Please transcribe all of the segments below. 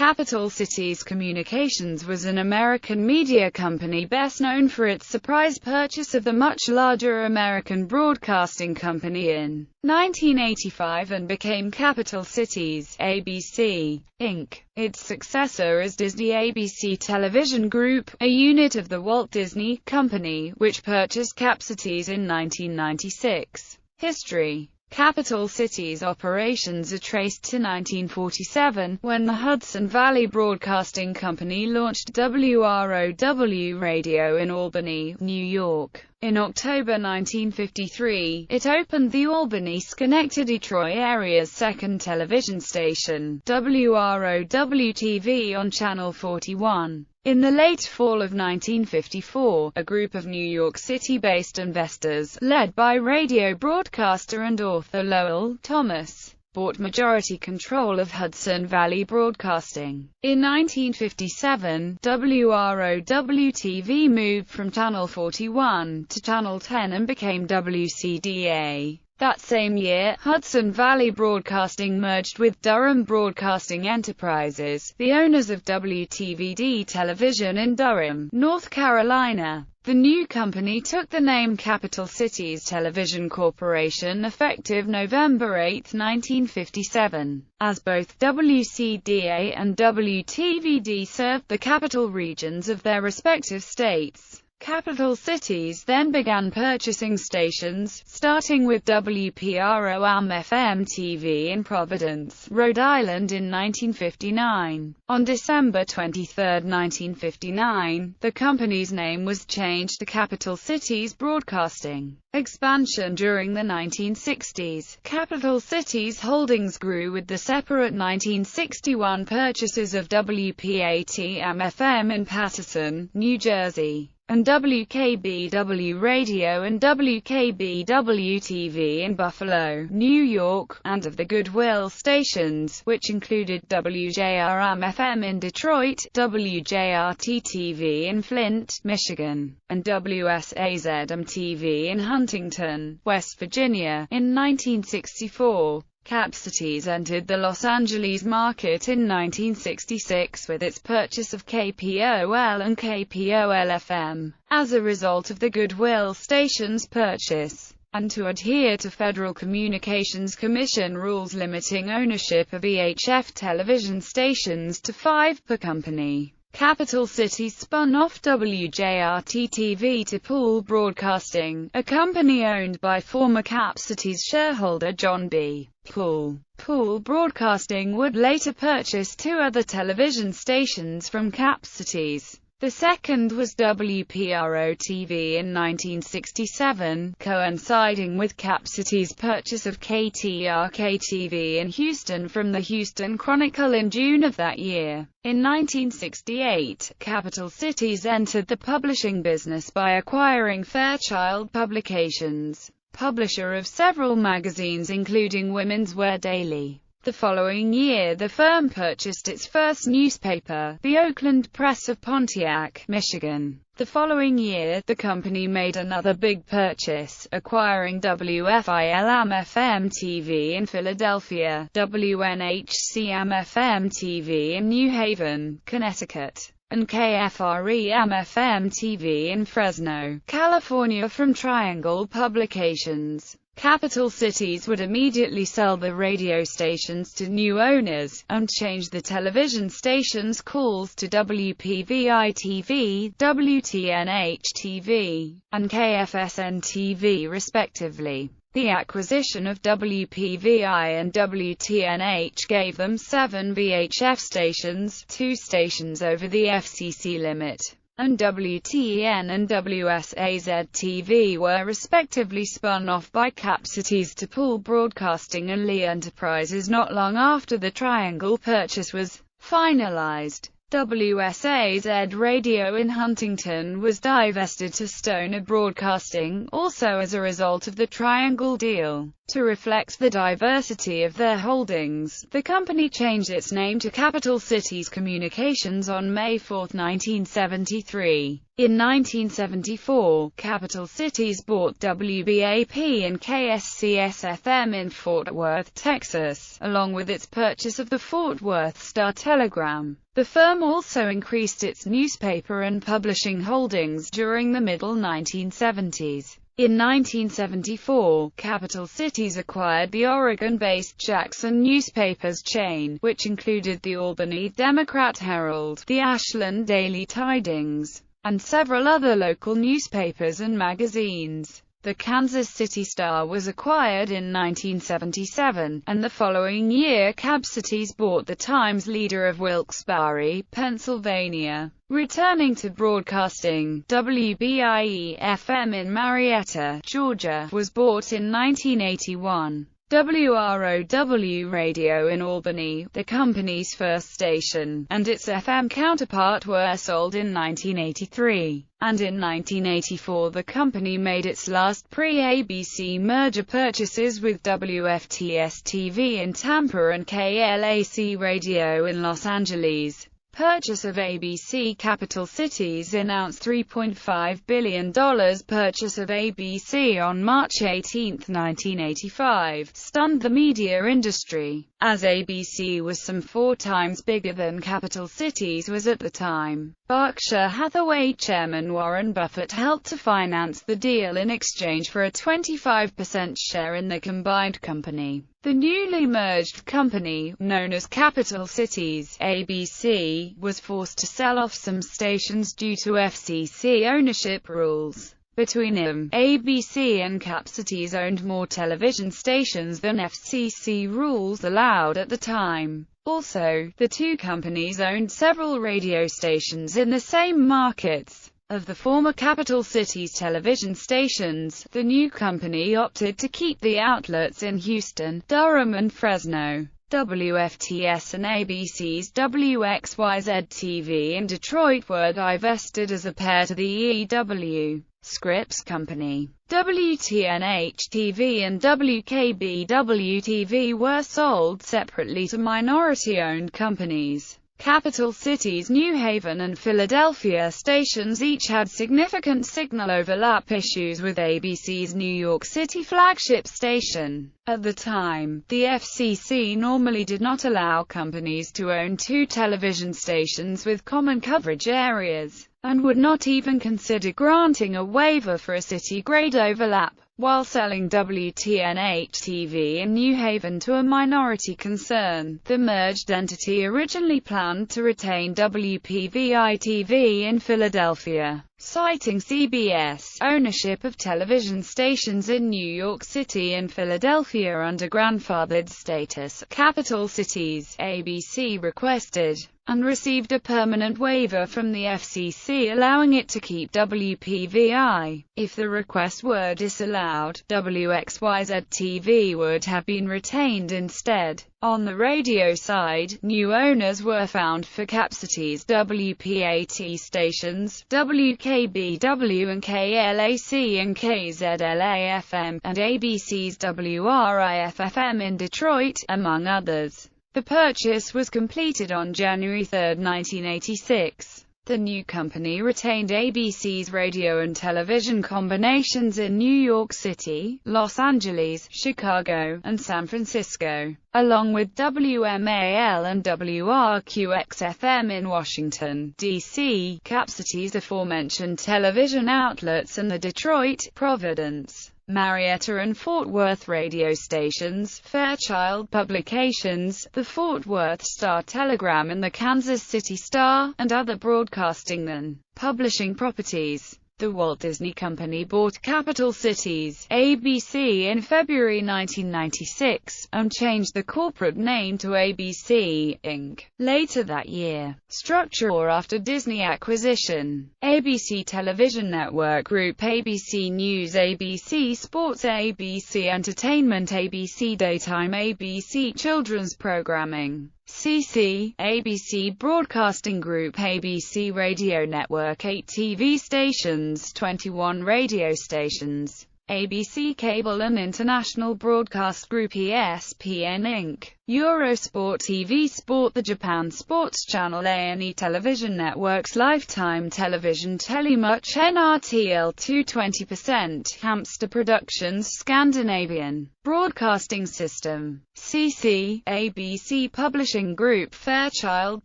Capital Cities Communications was an American media company best known for its surprise purchase of the much larger American Broadcasting Company in 1985 and became Capital Cities, ABC, Inc. Its successor is Disney ABC Television Group, a unit of the Walt Disney Company, which purchased Cap Cities in 1996. History. Capital Cities operations are traced to 1947, when the Hudson Valley Broadcasting Company launched WROW Radio in Albany, New York. In October 1953, it opened the Albany-Schenectady-Troy area's second television station, WROW-TV on Channel 41. In the late fall of 1954, a group of New York City-based investors, led by radio broadcaster and author Lowell Thomas, bought majority control of Hudson Valley Broadcasting. In 1957, WROW-TV moved from Channel 41 to Channel 10 and became WCDA. That same year, Hudson Valley Broadcasting merged with Durham Broadcasting Enterprises, the owners of WTVD Television in Durham, North Carolina. The new company took the name Capital Cities Television Corporation effective November 8, 1957, as both WCDA and WTVD served the capital regions of their respective states. Capital Cities then began purchasing stations, starting with WPRO-AM-FM TV in Providence, Rhode Island in 1959. On December 23, 1959, the company's name was changed to Capital Cities Broadcasting. Expansion during the 1960s. Capital Cities Holdings grew with the separate 1961 purchases of WPAT-AM-FM in Paterson, New Jersey, and WKBW Radio and WKBW-TV in Buffalo, New York, and of the Goodwill stations, which included WJRM-FM in Detroit, WJRT-TV in Flint, Michigan, and WSAZM-TV in Huntington, West Virginia. In 1964, Cap Cities entered the Los Angeles market in 1966 with its purchase of KPOL and KPOL-FM. As a result of the Goodwill station's purchase, and to adhere to Federal Communications Commission rules limiting ownership of VHF television stations to 5 per company, Capital Cities spun off WJRT-TV to Pool Broadcasting, a company owned by former Cap Cities shareholder John B. Pool. Pool Broadcasting would later purchase 2 other television stations from Cap Cities. The second was WPRO-TV in 1967, coinciding with Cap Cities' purchase of KTRK-TV in Houston from the Houston Chronicle in June of that year. In 1968, Capital Cities entered the publishing business by acquiring Fairchild Publications, publisher of several magazines including Women's Wear Daily. The following year the firm purchased its first newspaper, the Oakland Press of Pontiac, Michigan. The following year, the company made another big purchase, acquiring WFIL-AM-FM TV in Philadelphia, WNHC-AM-FM TV in New Haven, Connecticut, and KFRE-AM-FM TV in Fresno, California from Triangle Publications. Capital Cities would immediately sell the radio stations to new owners, and change the television stations' calls to WPVI-TV, WTNH-TV, and KFSN-TV respectively. The acquisition of WPVI and WTNH gave them 7 VHF stations, 2 stations over the FCC limit, and WTN and WSAZ-TV were respectively spun off by Cap Cities to Pool Broadcasting and Lee Enterprises not long after the Triangle purchase was finalized. WSAZ Radio in Huntington was divested to Stoner Broadcasting, also as a result of the Triangle deal. To reflect the diversity of their holdings, the company changed its name to Capital Cities Communications on May 4, 1973. In 1974, Capital Cities bought WBAP and KSCS-FM in Fort Worth, Texas, along with its purchase of the Fort Worth Star-Telegram. The firm also increased its newspaper and publishing holdings during the middle 1970s. In 1974, Capital Cities acquired the Oregon-based Jackson newspapers chain, which included the Albany Democrat-Herald, the Ashland Daily Tidings, and several other local newspapers and magazines. The Kansas City Star was acquired in 1977, and the following year Cap Cities bought the Times-Leader of Wilkes-Barre, Pennsylvania. Returning to broadcasting, WBIE-FM in Marietta, Georgia, was bought in 1981. WROW Radio in Albany, the company's first station, and its FM counterpart were sold in 1983. And in 1984 the company made its last pre-ABC merger purchases with WFTS-TV in Tampa and KLAC Radio in Los Angeles. Purchase of ABC. Capital Cities announced $3.5 billion purchase of ABC on March 18, 1985, stunned the media industry, as ABC was some 4 times bigger than Capital Cities was at the time. Berkshire Hathaway chairman Warren Buffett helped to finance the deal in exchange for a 25% share in the combined company. The newly merged company, known as Capital Cities ABC, was forced to sell off some stations due to FCC ownership rules. Between them, ABC and Cap Cities owned more television stations than FCC rules allowed at the time. Also, the two companies owned several radio stations in the same markets. Of the former Capital Cities television stations, the new company opted to keep the outlets in Houston, Durham and Fresno. WFTS and ABC's WXYZ-TV in Detroit were divested as a pair to the EW Scripps Company. WTNH-TV and WKBW-TV were sold separately to minority-owned companies. Capital Cities New Haven and Philadelphia stations each had significant signal overlap issues with ABC's New York City flagship station. At the time, the FCC normally did not allow companies to own 2 television stations with common coverage areas, and would not even consider granting a waiver for a city-grade overlap. While selling WTNH-TV in New Haven to a minority concern, the merged entity originally planned to retain WPVI-TV in Philadelphia. Citing CBS ownership of television stations in New York City and Philadelphia under grandfathered status, Capital Cities ABC requested and received a permanent waiver from the FCC allowing it to keep WPVI. If the request were disallowed, WXYZ-TV would have been retained instead. On the radio side, new owners were found for Cap Cities WPAT stations, WKBW and KLAC and KZLA-FM, and ABC's WRIF-FM in Detroit, among others. The purchase was completed on January 3, 1986. The new company retained ABC's radio and television combinations in New York City, Los Angeles, Chicago, and San Francisco, along with WMAL and WRQX-FM in Washington, D.C., Cap Cities aforementioned television outlets and the Detroit, Providence, Marietta and Fort Worth radio stations, Fairchild Publications, the Fort Worth Star-Telegram and the Kansas City Star, and other broadcasting and publishing properties. The Walt Disney Company bought Capital Cities ABC in February 1996, and changed the corporate name to ABC, Inc. later that year. Structure after Disney acquisition: ABC Television Network Group, ABC News, ABC Sports, ABC Entertainment, ABC Daytime, ABC Children's Programming, CC, ABC Broadcasting Group, ABC Radio Network, 8 TV stations, 21 radio stations, ABC Cable and International Broadcast Group, ESPN Inc., Eurosport TV Sport, the Japan Sports Channel, A&E Television Networks, Lifetime Television, Telemuch, NRTL2, 20%, Hamster Productions, Scandinavian Broadcasting System, CC, ABC Publishing Group, Fairchild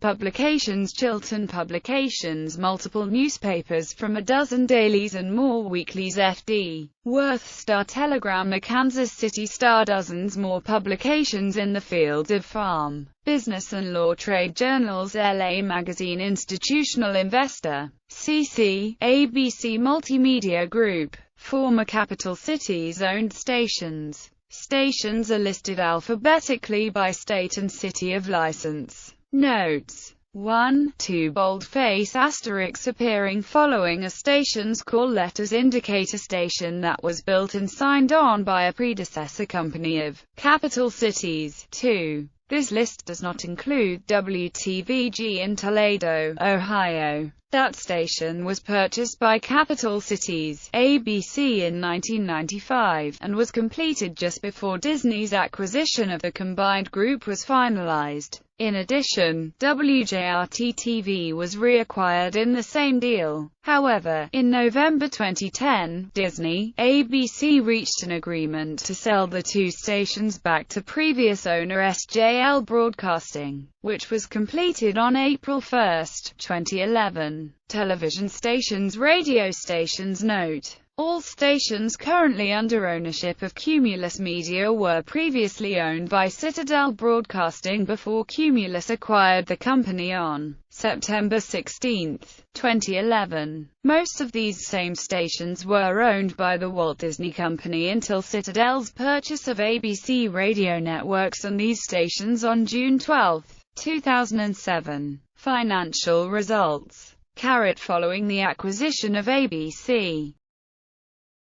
Publications, Chiltern Publications, multiple newspapers from a dozen dailies and more weeklies, FD, Worth, Star Telegram, a Kansas City Star, dozens more publications in the field of farm, business and law, trade journals, LA Magazine, Institutional Investor, CC, ABC Multimedia Group, former capital cities-owned stations. Stations are listed alphabetically by state and city of license. Notes 1, 2 boldface asterisks appearing following a station's call letters indicate a station that was built and signed on by a predecessor company of capital cities. 2. This list does not include WTVG in Toledo, Ohio. That station was purchased by Capital Cities, ABC in 1995, and was completed just before Disney's acquisition of the combined group was finalized. In addition, WJRT-TV was reacquired in the same deal. However, in November 2010, Disney, ABC reached an agreement to sell the two stations back to previous owner SJL Broadcasting, which was completed on April 1, 2011. Television stations, radio stations. Note: all stations currently under ownership of Cumulus Media were previously owned by Citadel Broadcasting before Cumulus acquired the company on September 16, 2011. Most of these same stations were owned by the Walt Disney Company until Citadel's purchase of ABC Radio Networks and these stations on June 12, 2007. Financial results. Following the acquisition of ABC,